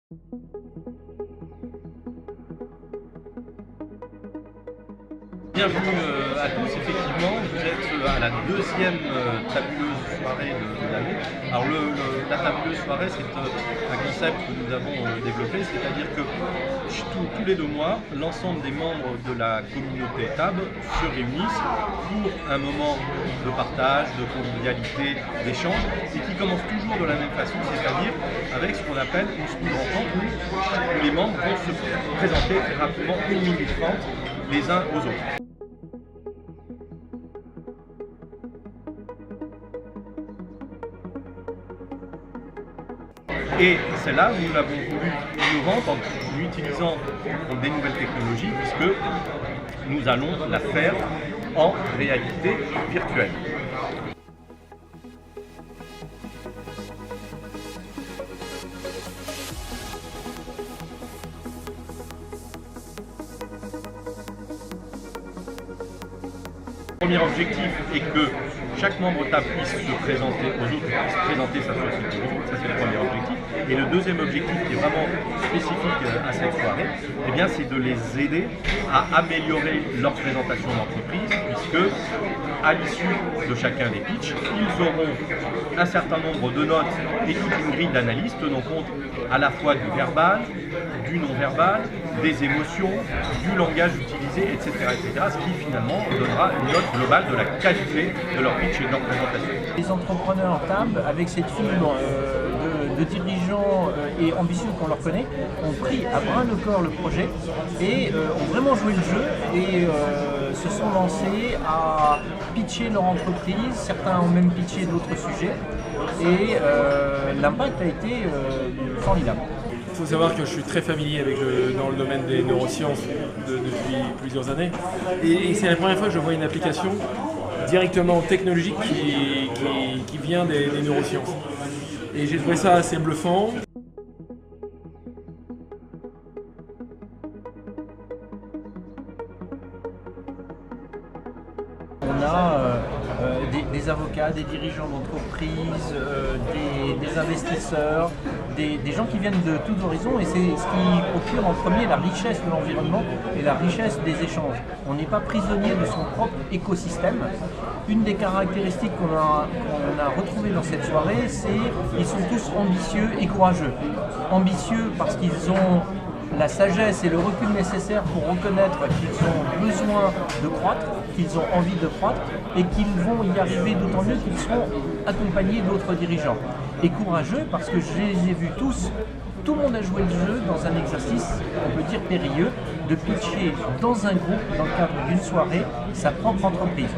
Bienvenue à tous, effectivement, vous êtes à la deuxième tabuleuse soirée de l'année. Alors la tabuleuse soirée, c'est un concept que nous avons développé, c'est-à-dire que tous les 2 mois, l'ensemble des membres de la communauté TAB se réunissent pour un moment de partage, de convivialité, d'échange, et qui commence toujours de la même façon, c'est-à-dire avec ce qu'on appelle une speed rencontre où les membres vont se présenter très rapidement 1 minute 30 les uns aux autres. Et celle-là, nous l'avons voulu innovante en utilisant des nouvelles technologies, puisque nous allons la faire en réalité virtuelle. Le premier objectif est que chaque membre TAB puisse se présenter aux autres, puisse présenter sa société aux autres, ça c'est le premier objectif. Et le deuxième objectif qui est vraiment spécifique à cette soirée, eh bien, c'est de les aider à améliorer leur présentation d'entreprise, puisque à l'issue de chacun des pitchs, ils auront un certain nombre de notes et toute une grille d'analyse tenant compte à la fois du verbal, du non-verbal, des émotions, du langage utilisé, etc., ce qui finalement donnera une note globale de la qualité de leur pitch et de leur présentation. Les entrepreneurs TAB, avec cette fibre de dirigeants et ambitieux qu'on leur connaît, ont pris à bras le corps le projet et ont vraiment joué le jeu et se sont lancés à pitcher leur entreprise. Certains ont même pitché d'autres sujets et l'impact a été formidable. Il faut savoir que je suis très familier dans le domaine des neurosciences depuis plusieurs années et c'est la première fois que je vois une application directement technologique qui vient des neurosciences. Et j'ai trouvé ça assez bluffant. On a des avocats, des dirigeants d'entreprise, des investisseurs, des gens qui viennent de tous horizons, et c'est ce qui procure en premier la richesse de l'environnement et la richesse des échanges. On n'est pas prisonnier de son propre écosystème. Une des caractéristiques qu'on a retrouvées dans cette soirée, c'est qu'ils sont tous ambitieux et courageux. Ambitieux parce qu'ils ont la sagesse et le recul nécessaires pour reconnaître qu'ils ont besoin de croître, qu'ils ont envie de croître et qu'ils vont y arriver d'autant mieux qu'ils seront accompagnés d'autres dirigeants. Et courageux parce que je les ai vus tous, tout le monde a joué le jeu dans un exercice, on peut dire périlleux, de pitcher dans un groupe, dans le cadre d'une soirée, sa propre entreprise.